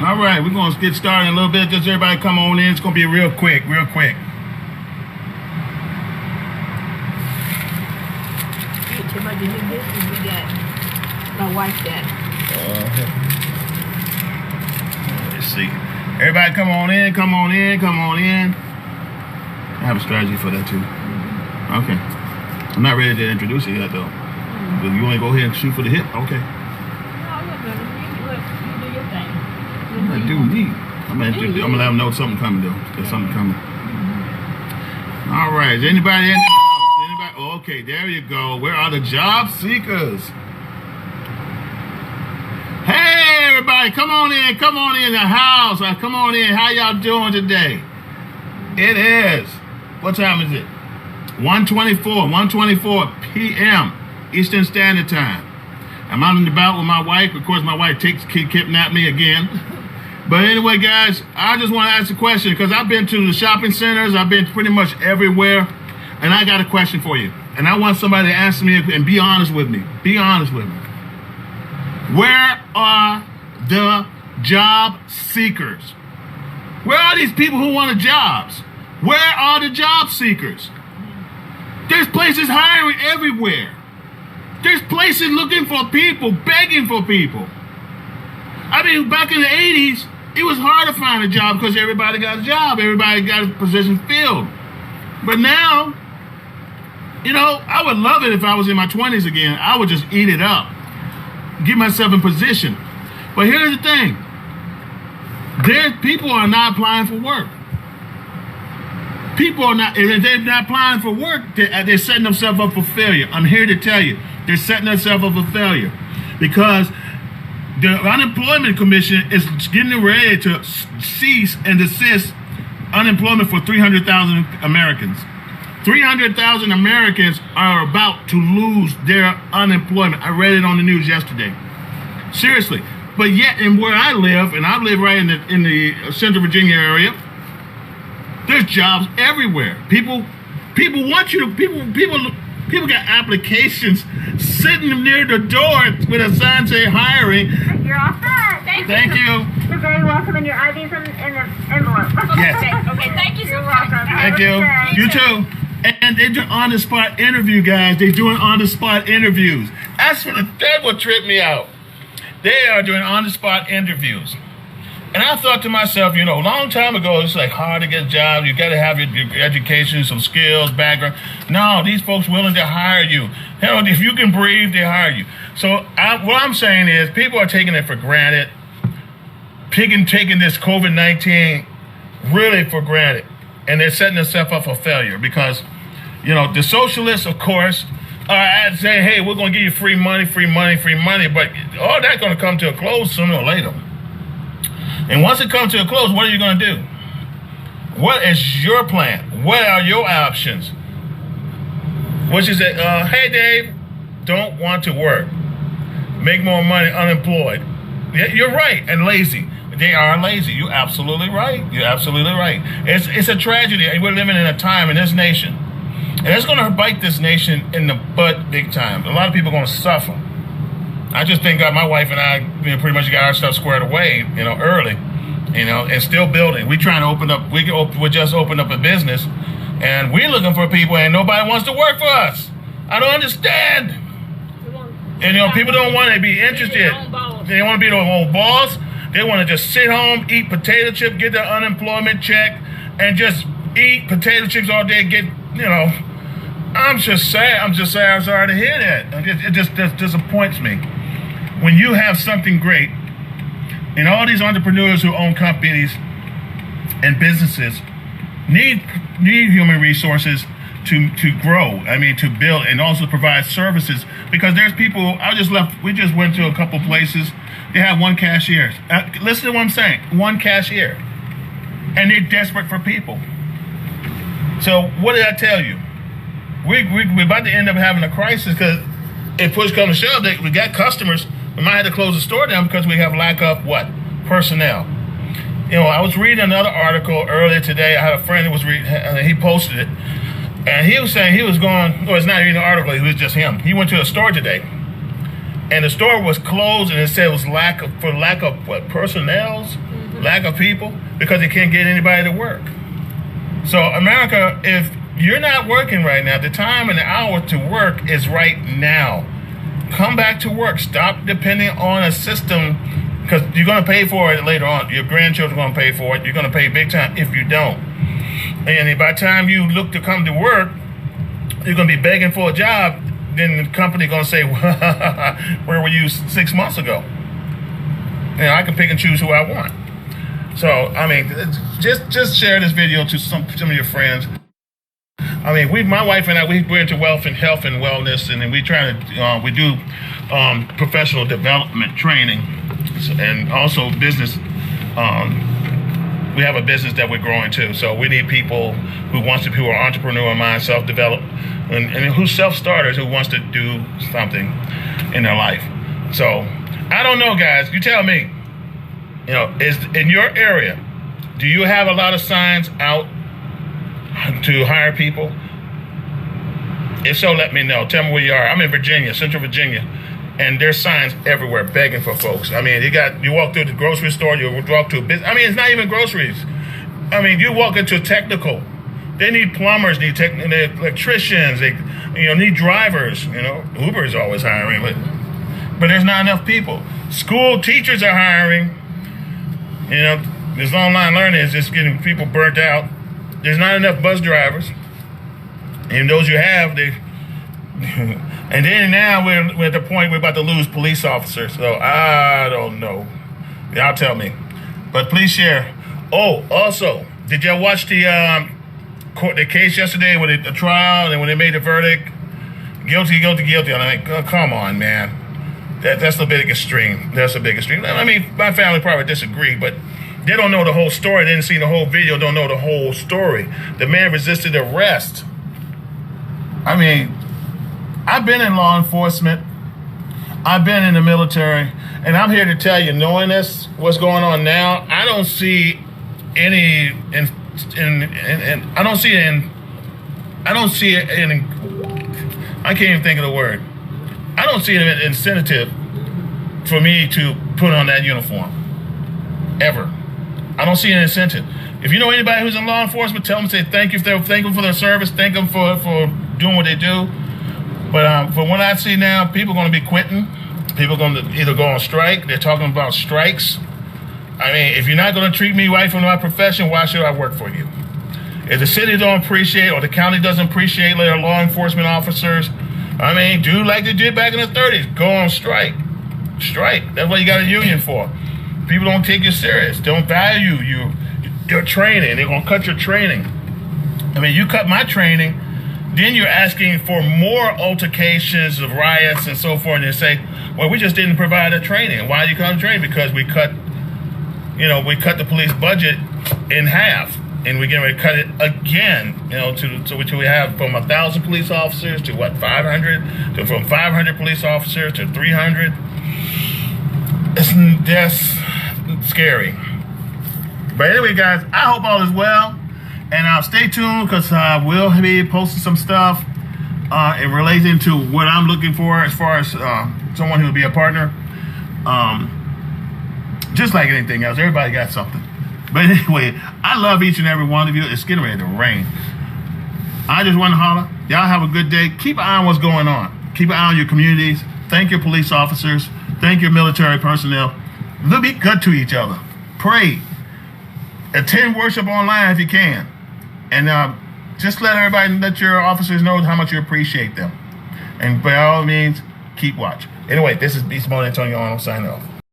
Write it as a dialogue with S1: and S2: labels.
S1: All right, we're going to get started in a little bit. Just everybody come on in. It's going to be real quick, real quick.
S2: My wife that.
S1: Let's see. Everybody come on in, come on in, come on in. I have a strategy for that too. Okay. I'm not ready to introduce it yet though. But you want to go ahead and shoot for the hip? Okay. I'm gonna do me. I'm gonna let them know something coming though. There's something coming. All right. Is anybody in the house? Anybody? Oh, okay, there you go. Where are the job seekers? Hey, everybody, come on in the house. Come on in. How y'all doing today? It is. What time is it? 1:24 p.m. Eastern Standard Time. I'm out and about with my wife. Of course, my wife kidnapped me again. But anyway, guys, I just want to ask a question because I've been to the shopping centers. I've been pretty much everywhere. And I got a question for you. And I want somebody to answer me and be honest with me. Be honest with me. Where are the job seekers? Where are these people who want jobs? Where are the job seekers? There's places hiring everywhere. There's places looking for people, begging for people. I mean, back in the 80s, it was hard to find a job because everybody got a job. Everybody got a position filled. But now, you know, I would love it if I was in my 20s again. I would just eat it up. Get myself in position. But here's the thing. People are not applying for work. People are not, if they're not applying for work, they're setting themselves up for failure. I'm here to tell you, they're setting themselves up for failure because the Unemployment Commission is getting ready to cease and desist unemployment for 300,000 Americans. 300,000 Americans are about to lose their unemployment. I read it on the news yesterday. Seriously. But yet, in where I live, and I live right in the Central Virginia area, there's jobs everywhere. People want you to. People got applications sitting near the door with a sign saying hiring.
S3: You're all set.
S1: Thank you.
S3: You're very welcome, and your ID's in the envelope.
S1: Yes.
S2: Okay, thank you so
S3: You're
S2: much.
S3: welcome.
S1: Thank you. You too. And they do on-the-spot interview, guys. They're doing on-the-spot interviews. That's what tripped me out. They are doing on-the-spot interviews. And I thought to myself, you know, a long time ago, it's like hard to get a job. You got to have your education, some skills, background. No, these folks willing to hire you. Hell, if you can breathe, they hire you. So what I'm saying is people are taking it for granted, taking this COVID-19 really for granted. And they're setting themselves up for failure because, you know, the socialists, of course, are saying, hey, we're going to give you free money, free money, free money. But all that's going to come to a close sooner or later. And once it comes to a close, what are you going to do? What is your plan? What are your options? What you say, hey, Dave, don't want to work. Make more money unemployed. Yeah, you're right, and lazy. They are lazy. You're absolutely right. You're absolutely right. It's a tragedy. We're living in a time in this nation. And it's going to bite this nation in the butt big time. A lot of people are going to suffer. I just thank God my wife and I pretty much got our stuff squared away, you know, early, you know, and still building. We trying to open up, we just opened up a business, and we're looking for people, and nobody wants to work for us. I don't understand. And, you know, people don't want to be interested. They want to be their own boss. They want to just sit home, eat potato chips, get their unemployment check, and just eat potato chips all day, get, you know. I'm just sad. I'm sorry to hear that. It just disappoints me. When you have something great, and all these entrepreneurs who own companies and businesses need human resources to grow. I mean, to build and also provide services, because there's people. We just went to a couple places. They have one cashier. Listen to what I'm saying. One cashier, and they're desperate for people. So what did I tell you? We're about to end up having a crisis because if push comes to shove, we got customers. We might have to close the store down because we have lack of what? Personnel. You know, I was reading another article earlier today. I had a friend who was reading, he posted it. And he was saying he was going, well, it's not even an article, it was just him. He went to a store today. And the store was closed, and it said it was for lack of what, personnel? lack of people, because they can't get anybody to work. So America, if you're not working right now, the time and the hour to work is right now. Come back to work. Stop depending on a system, because you're going to pay for it later on. Your grandchildren are going to pay for it. You're going to pay big time if you don't. And by the time you look to come to work, you're going to be begging for a job. Then the company going to say, where were you 6 months ago? I can pick and choose who I want. So, I mean, just share this video to some of your friends. I mean, my wife and I, we're into wealth and health and wellness, and we try to, we do professional development training, and also business. We have a business that we're growing too, so we need people who are entrepreneur mind, self-develop, and who's self-starters, who wants to do something in their life. So, I don't know, guys. You tell me. Is in your area, do you have a lot of signs out to hire people? If so, let me know. Tell me where you are. I'm in Virginia, Central Virginia, and there's signs everywhere begging for folks. I mean, you walk through the grocery store, you walk to a business. I mean, it's not even groceries. I mean, you walk into technical. They need plumbers, need electricians, they need drivers. Uber is always hiring, but there's not enough people. School teachers are hiring. This online learning is just getting people burnt out. There's not enough bus drivers. And those you have, and then now we're at the point we're about to lose police officers. So I don't know. Y'all tell me. But please share. Oh, also, did y'all watch the case yesterday with the trial and when they made the verdict? Guilty, guilty, guilty. I'm like, oh, come on, man. That's the big extreme. That's the big extreme. I mean, my family probably disagree, but they don't know the whole story. They didn't see the whole video, don't know the whole story. The man resisted arrest. I mean, I've been in law enforcement. I've been in the military. And I'm here to tell you, knowing what's going on now, I don't see any, I don't see it I can't even think of the word. I don't see an incentive for me to put on that uniform, ever. I don't see an incentive. If you know anybody who's in law enforcement, tell them, say thank you for their service, thank them for doing what they do. But from what I see now, people are going to be quitting. People are going to either go on strike. They're talking about strikes. I mean, if you're not going to treat me right for my profession, why should I work for you? If the city don't appreciate or the county doesn't appreciate their law enforcement officers, I mean, do like they did back in the 30s. Go on strike. Strike. That's what you got a union for. People don't take you serious. Don't value your training. They're going to cut your training. I mean, you cut my training, then you're asking for more altercations of riots and so forth, and you say, well, we just didn't provide a training. Why did you come train? Because we cut the police budget in half. And we're going to cut it again, to which we have from 1,000 police officers to 500, to from 500 police officers to 300. That's scary. But anyway, guys, I hope all is well, and stay tuned because I will be posting some stuff in relation to what I'm looking for as far as someone who will be a partner. Just like anything else, everybody got something. But anyway, I love each and every one of you. It's getting ready to rain. I just want to holler. Y'all have a good day. Keep an eye on what's going on. Keep an eye on your communities. Thank your police officers. Thank your military personnel. Be good to each other. Pray. Attend worship online if you can. And just let your officers know how much you appreciate them. And by all means, keep watch. Anyway, this is Beast Mode Antonio Arnold signing off.